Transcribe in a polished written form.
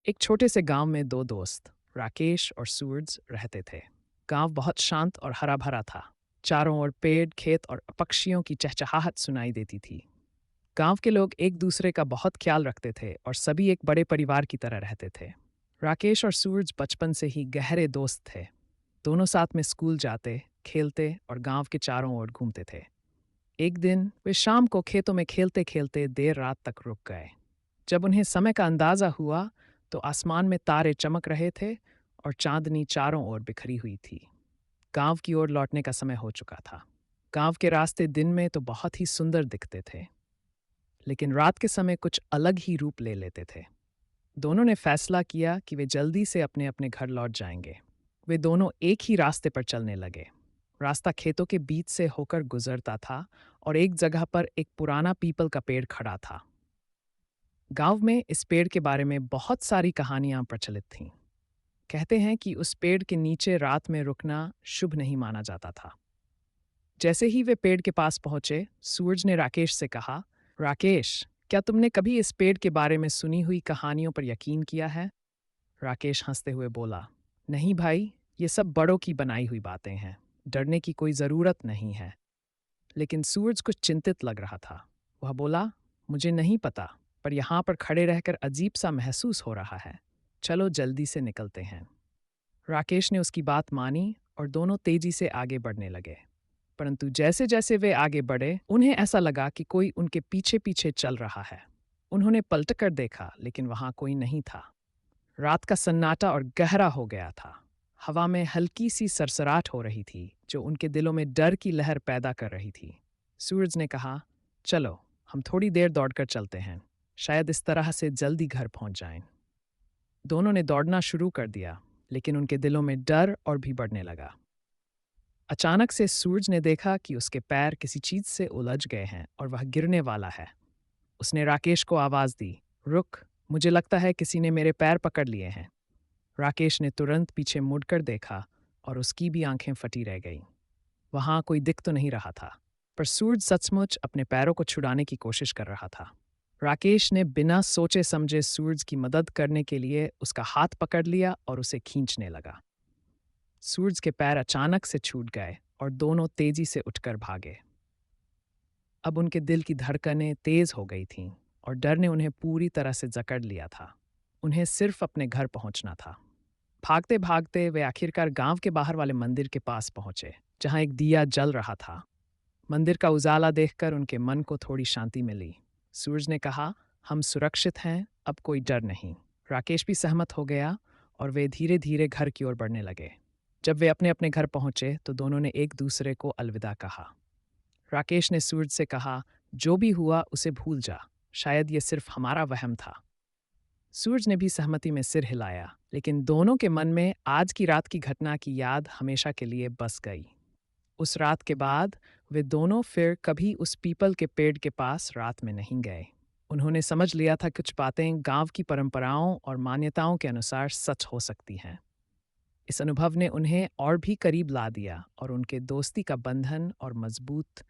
एक छोटे से गांव में दो दोस्त राकेश और सूरज रहते थे। गांव बहुत शांत और हरा भरा था। चारों ओर पेड़, खेत और पक्षियों की चहचहाहट सुनाई देती थी। गांव के लोग एक दूसरे का बहुत ख्याल रखते थे और सभी एक बड़े परिवार की तरह रहते थे। राकेश और सूरज बचपन से ही गहरे दोस्त थे। दोनों साथ में स्कूल जाते, खेलते और गांव के चारों ओर घूमते थे। एक दिन वे शाम को खेतों में खेलते खेलते देर रात तक रुक गए। जब उन्हें समय का अंदाजा हुआ तो आसमान में तारे चमक रहे थे और चांदनी चारों ओर बिखरी हुई थी। गांव की ओर लौटने का समय हो चुका था। गांव के रास्ते दिन में तो बहुत ही सुंदर दिखते थे, लेकिन रात के समय कुछ अलग ही रूप ले लेते थे। दोनों ने फैसला किया कि वे जल्दी से अपने अपने घर लौट जाएंगे। वे दोनों एक ही रास्ते पर चलने लगे। रास्ता खेतों के बीच से होकर गुजरता था और एक जगह पर एक पुराना पीपल का पेड़ खड़ा था। गांव में इस पेड़ के बारे में बहुत सारी कहानियां प्रचलित थीं। कहते हैं कि उस पेड़ के नीचे रात में रुकना शुभ नहीं माना जाता था। जैसे ही वे पेड़ के पास पहुंचे, सूरज ने राकेश से कहा, राकेश, क्या तुमने कभी इस पेड़ के बारे में सुनी हुई कहानियों पर यकीन किया है? राकेश हंसते हुए बोला, नहीं भाई, ये सब बड़ों की बनाई हुई बातें हैं। डरने की कोई ज़रूरत नहीं है। लेकिन सूरज कुछ चिंतित लग रहा था। वह बोला, मुझे नहीं पता, पर यहाँ पर खड़े रहकर अजीब सा महसूस हो रहा है। चलो जल्दी से निकलते हैं। राकेश ने उसकी बात मानी और दोनों तेजी से आगे बढ़ने लगे। परंतु जैसे जैसे वे आगे बढ़े, उन्हें ऐसा लगा कि कोई उनके पीछे पीछे चल रहा है। उन्होंने पलट कर देखा, लेकिन वहां कोई नहीं था। रात का सन्नाटा और गहरा हो गया था। हवा में हल्की सी सरसराहट हो रही थी, जो उनके दिलों में डर की लहर पैदा कर रही थी। सूरज ने कहा, चलो, हम थोड़ी देर दौड़कर चलते हैं। शायद इस तरह से जल्दी घर पहुंच जाएं। दोनों ने दौड़ना शुरू कर दिया, लेकिन उनके दिलों में डर और भी बढ़ने लगा। अचानक से सूरज ने देखा कि उसके पैर किसी चीज से उलझ गए हैं और वह गिरने वाला है। उसने राकेश को आवाज दी, रुक, मुझे लगता है किसी ने मेरे पैर पकड़ लिए हैं। राकेश ने तुरंत पीछे मुड़कर देखा और उसकी भी आंखें फटी रह गईं। वहां कोई दिख तो नहीं रहा था, पर सूरज सचमुच अपने पैरों को छुड़ाने की कोशिश कर रहा था। राकेश ने बिना सोचे समझे सूरज की मदद करने के लिए उसका हाथ पकड़ लिया और उसे खींचने लगा। सूरज के पैर अचानक से छूट गए और दोनों तेजी से उठकर भागे। अब उनके दिल की धड़कनें तेज हो गई थीं और डर ने उन्हें पूरी तरह से जकड़ लिया था। उन्हें सिर्फ अपने घर पहुंचना था। भागते भागते वे आखिरकार गांव के बाहर वाले मंदिर के पास पहुंचे, जहां एक दिया जल रहा था। मंदिर का उजाला देखकर उनके मन को थोड़ी शांति मिली। सूरज ने कहा, हम सुरक्षित हैं, अब कोई डर नहीं। राकेश भी सहमत हो गया और वे धीरे धीरे घर की ओर बढ़ने लगे। जब वे अपने अपने घर पहुंचे तो दोनों ने एक दूसरे को अलविदा कहा। राकेश ने सूरज से कहा, जो भी हुआ उसे भूल जा, शायद ये सिर्फ हमारा वहम था। सूरज ने भी सहमति में सिर हिलाया, लेकिन दोनों के मन में आज की रात की घटना की याद हमेशा के लिए बस गई। उस रात के बाद वे दोनों फिर कभी उस पीपल के पेड़ के पास रात में नहीं गए। उन्होंने समझ लिया था कुछ बातें गांव की परंपराओं और मान्यताओं के अनुसार सच हो सकती हैं। इस अनुभव ने उन्हें और भी करीब ला दिया और उनके दोस्ती का बंधन और मजबूत